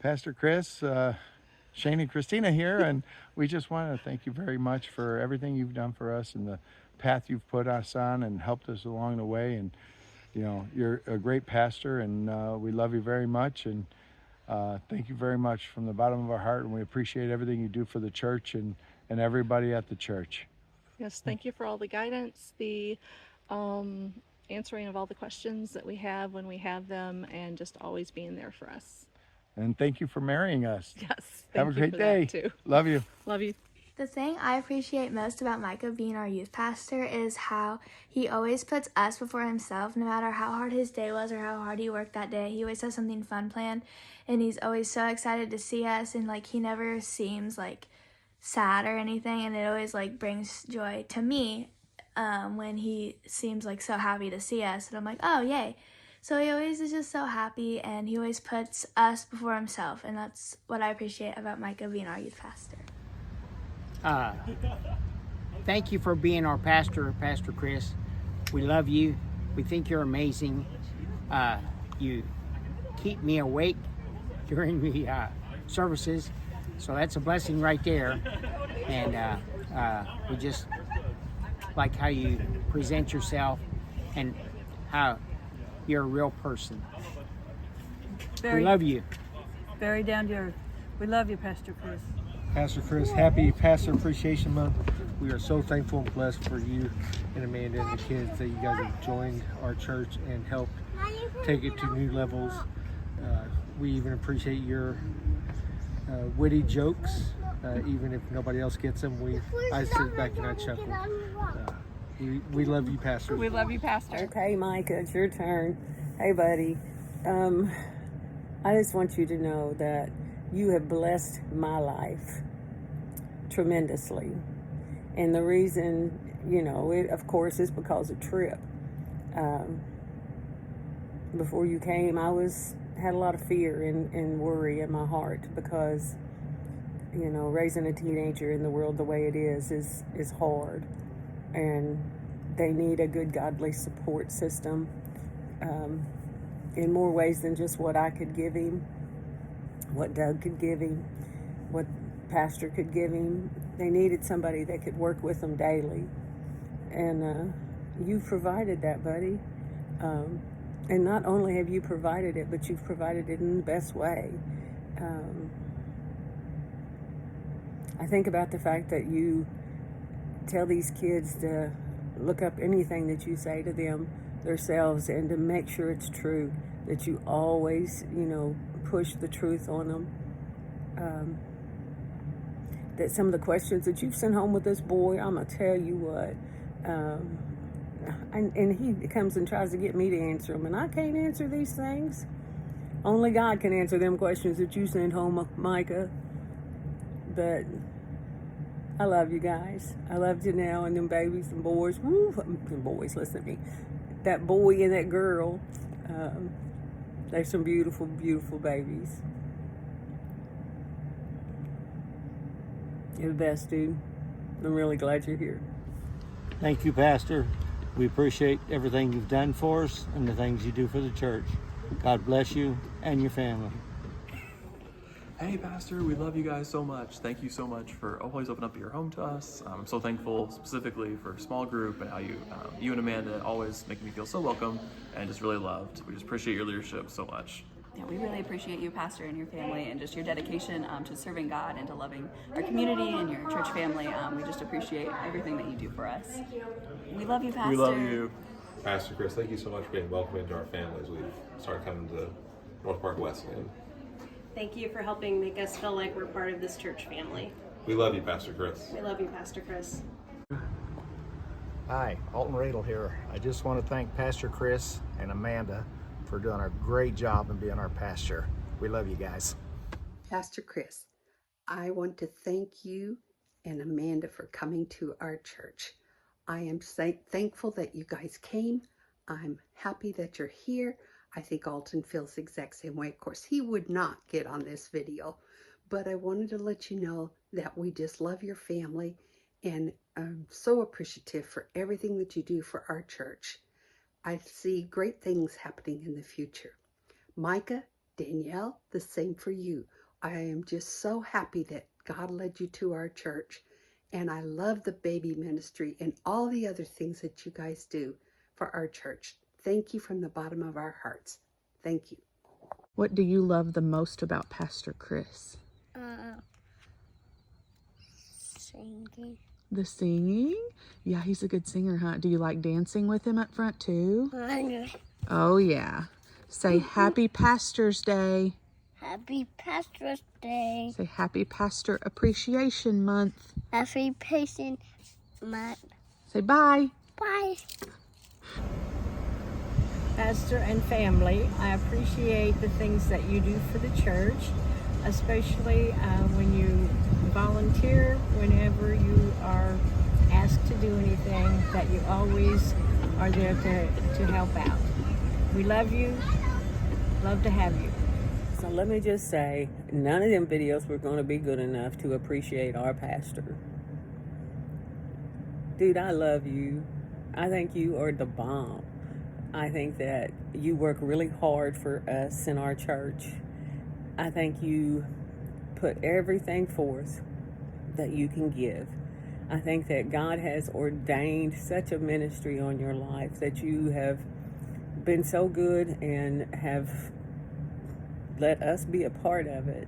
Pastor Chris, Shane and Christina here, and we just want to thank you very much for everything you've done for us and the path you've put us on and helped us along the way. And you're a great pastor, and we love you very much. And thank you very much from the bottom of our heart, and we appreciate everything you do for the church and everybody at the church. Yes, thank you for all the guidance, the answering of all the questions that we have when we have them, and just always being there for us. And thank you for marrying us. Yes, Have a thank you great for day. that too. Love you. Love you. The thing I appreciate most about Micah being our youth pastor is how he always puts us before himself. No matter how hard his day was or how hard he worked that day, he always has something fun planned, and he's always so excited to see us, and he never seems sad or anything, and it always brings joy to me when he seems so happy to see us, and I'm like, oh yay. So he always is just so happy, and he always puts us before himself, and that's what I appreciate about Micah being our youth pastor. Thank you for being our pastor, Pastor Chris. We love you. We think you're amazing. You keep me awake during the services, so that's a blessing right there. And we just like how you present yourself and how you're a real person. We love you. Very down to earth. We love you, Pastor Chris. Pastor Chris, happy Pastor Appreciation Month. We are so thankful and blessed for you and Amanda and the kids that you guys have joined our church and helped take it to new levels. We even appreciate your witty jokes, even if nobody else gets them. I sit back and I chuckle. We love you, Pastor. We love you, Pastor. Okay, Micah, it's your turn. Hey, buddy. I just want you to know that you have blessed my life tremendously. And the reason, it of course is because of Trip. Before you came, I had a lot of fear and worry in my heart because, raising a teenager in the world the way it is hard. And they need a good godly support system in more ways than just what I could give him, what Doug could give him, what Pastor could give him. They needed somebody that could work with them daily. And you've provided that, buddy. And not only have you provided it, but you've provided it in the best way. I think about the fact that you tell these kids to look up anything that you say to them themselves and to make sure it's true, that you always, push the truth on them. That some of the questions that you've sent home with this boy, I'm going to tell you what, and he comes and tries to get me to answer them, and I can't answer these things. Only God can answer them questions that you send home, Micah. But I love you guys. I love Janelle and them babies and boys. Woo, boys, listen to me. That boy and that girl, they're some beautiful, beautiful babies. You're the best, dude. I'm really glad you're here. Thank you, Pastor. We appreciate everything you've done for us and the things you do for the church. God bless you and your family. Hey, Pastor, we love you guys so much. Thank you so much for always opening up your home to us. I'm so thankful specifically for small group and how you and Amanda always make me feel so welcome and just really loved. We just appreciate your leadership so much. Yeah, we really appreciate you, Pastor, and your family, and just your dedication to serving God and to loving our community and your church family. We just appreciate everything that you do for us. We love you, Pastor. We love you. Pastor Chris, thank you so much for being welcome into our family as we start coming to North Park Wesleyan. Thank you for helping make us feel like we're part of this church family. We love you, Pastor Chris. We love you, Pastor Chris. Hi, Alton Radel here. I just want to thank Pastor Chris and Amanda for doing a great job and being our pastor. We love you guys. Pastor Chris, I want to thank you and Amanda for coming to our church. I am thankful that you guys came. I'm happy that you're here. I think Alton feels the exact same way. Of course, he would not get on this video, but I wanted to let you know that we just love your family, and I'm so appreciative for everything that you do for our church. I see great things happening in the future. Micah, Danielle, the same for you. I am just so happy that God led you to our church. And I love the baby ministry and all the other things that you guys do for our church. Thank you from the bottom of our hearts. Thank you. What do you love the most about Pastor Chris? Singing. The singing? Yeah, he's a good singer, huh? Do you like dancing with him up front too? Oh yeah. Say Happy Pastor's Day. Happy Pastor's Day. Say Happy Pastor Appreciation Month. Happy Patient Month. Say bye. Bye. Pastor and family, I appreciate the things that you do for the church, especially when you volunteer, whenever you are asked to do anything, that you always are there to help out. We love you, love to have you. So let me just say, none of them videos were going to be good enough to appreciate our pastor. Dude, I love you. I think you are the bomb. I think that you work really hard for us in our church. I think you put everything forth that you can give. I think that God has ordained such a ministry on your life, that you have been so good and have let us be a part of it.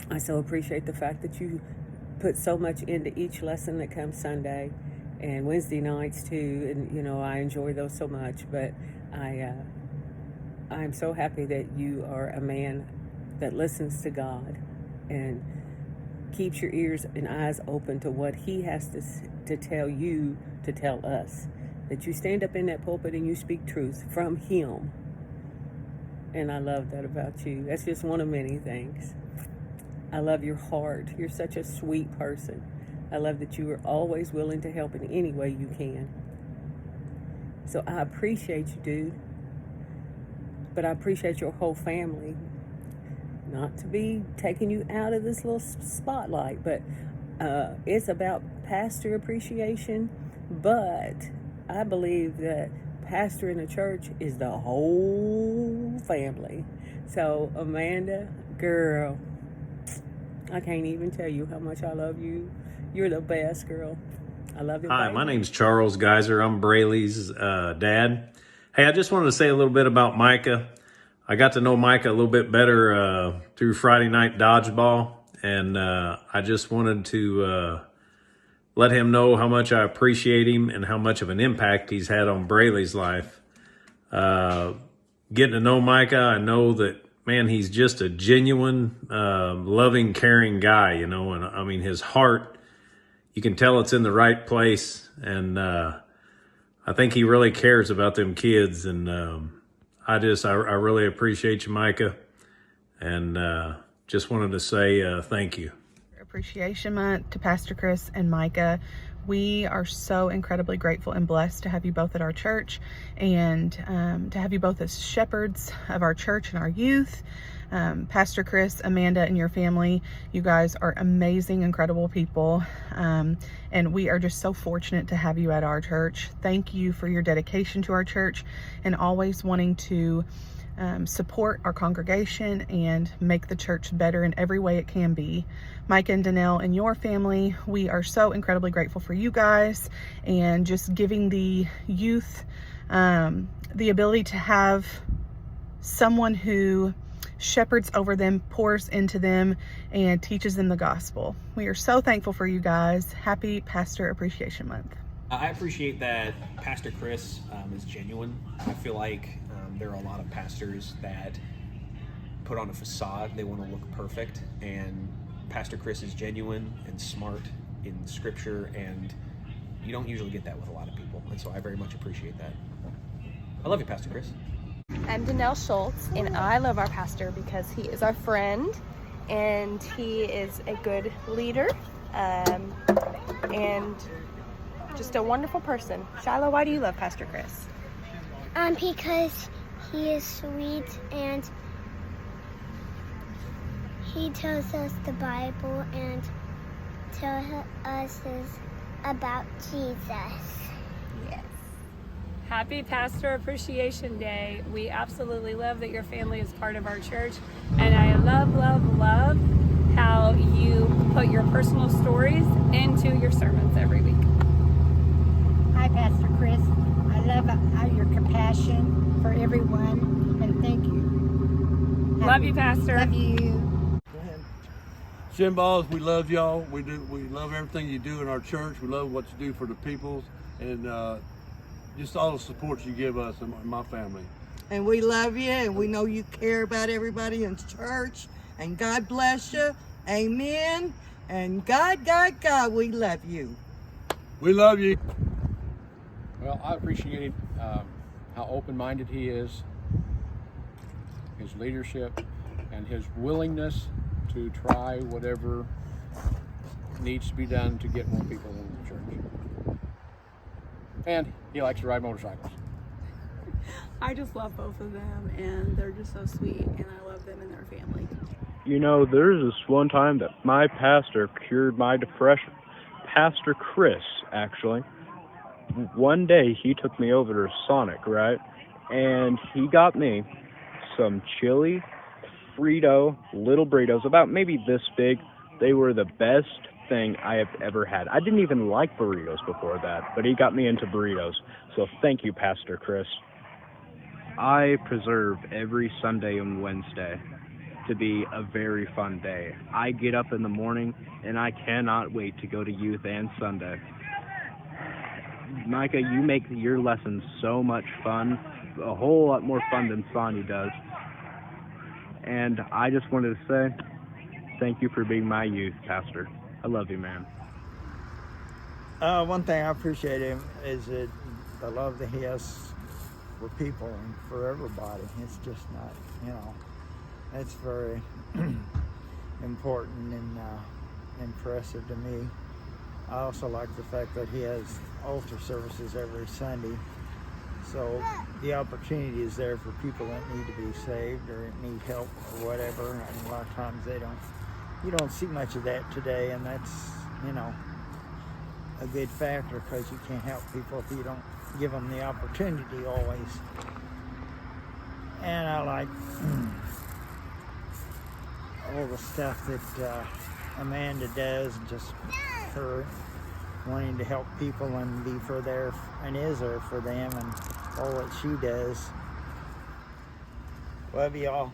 I so appreciate the fact that you put so much into each lesson that comes Sunday and Wednesday nights too, and you know, I enjoy those so much. But I'm so happy that you are a man that listens to God and keeps your ears and eyes open to what He has to tell you to tell us. That you stand up in that pulpit and you speak truth from Him. And I love that about you. That's just one of many things. I love your heart. You're such a sweet person. I love that you are always willing to help in any way you can. So I appreciate you, dude. But I appreciate your whole family. Not to be taking you out of this little spotlight, but it's about pastor appreciation. But I believe that pastor in the church is the whole family. So Amanda, girl, I can't even tell you how much I love you. You're the best, girl. I love you. Hi, my name's Charles Geiser. I'm Braylee's dad. Hey, I just wanted to say a little bit about Micah. I got to know Micah a little bit better through Friday night dodgeball, and I just wanted to let him know how much I appreciate him and how much of an impact he's had on Braylee's life. Getting to know Micah, I know that, man, he's just a genuine, loving, caring guy, you know, and I mean, his heart, you can tell it's in the right place, and I think he really cares about them kids, and I really appreciate you, Micah, and just wanted to say thank you. Appreciation Month to Pastor Chris and Micah. We are so incredibly grateful and blessed to have you both at our church, and to have you both as shepherds of our church and our youth. Pastor Chris, Amanda, and your family, you guys are amazing, incredible people, and we are just so fortunate to have you at our church. Thank you for your dedication to our church and always wanting to support our congregation and make the church better in every way it can be. Mike and Danelle and your family, we are so incredibly grateful for you guys, and just giving the youth the ability to have someone who shepherds over them, pours into them, and teaches them the gospel. We are so thankful for you guys. Happy Pastor Appreciation Month. I appreciate that Pastor Chris is genuine. I feel like there are a lot of pastors that put on a facade. They want to look perfect, and Pastor Chris is genuine and smart in scripture, and you don't usually get that with a lot of people, and so I very much appreciate that. I love you, Pastor Chris. I'm Danelle Schultz, and I love our pastor because he is our friend, and he is a good leader, and just a wonderful person. Shiloh, why do you love Pastor Chris? Because he is sweet, and he tells us the Bible and tells us about Jesus. Yes. Happy Pastor Appreciation Day. We absolutely love that your family is part of our church. And I love, love, love how you put your personal stories into your sermons every week. Hi, Pastor Chris. I love your compassion for everyone, and thank you. Love you, Pastor. Love you. Shinballs, we love y'all. We love everything you do in our church. We love what you do for the peoples, and just all the support you give us and my family. And we love you, and we know you care about everybody in church. And God bless you. Amen. And God, we love you. We love you. Well, I appreciate how open-minded he is, his leadership, and his willingness to try whatever needs to be done to get more people in the church. And he likes to ride motorcycles. I just love both of them, and they're just so sweet, and I love them and their family. You know, there's this one time that my pastor cured my depression. Pastor Chris, actually. One day he took me over to Sonic, right? And he got me some chili Frito little burritos, about maybe this big. They were the best thing I have ever had. I didn't even like burritos before that, but he got me into burritos. So thank you, Pastor Chris. I preserve every Sunday and Wednesday to be a very fun day. I get up in the morning and I cannot wait to go to youth and Sunday. Micah, you make your lessons so much fun, a whole lot more fun than Sonia does. And I just wanted to say thank you for being my youth pastor. I love you, man. One thing I appreciate him is that the love that he has for people and for everybody. It's just not, it's very important and impressive to me. I also like the fact that he has altar services every Sunday. So the opportunity is there for people that need to be saved or need help or whatever. And a lot of times you don't see much of that today, and that's, a good factor, because you can't help people if you don't give them the opportunity always. And I like all the stuff that Amanda does, and just her wanting to help people and be there for them, and all that she does. Love y'all.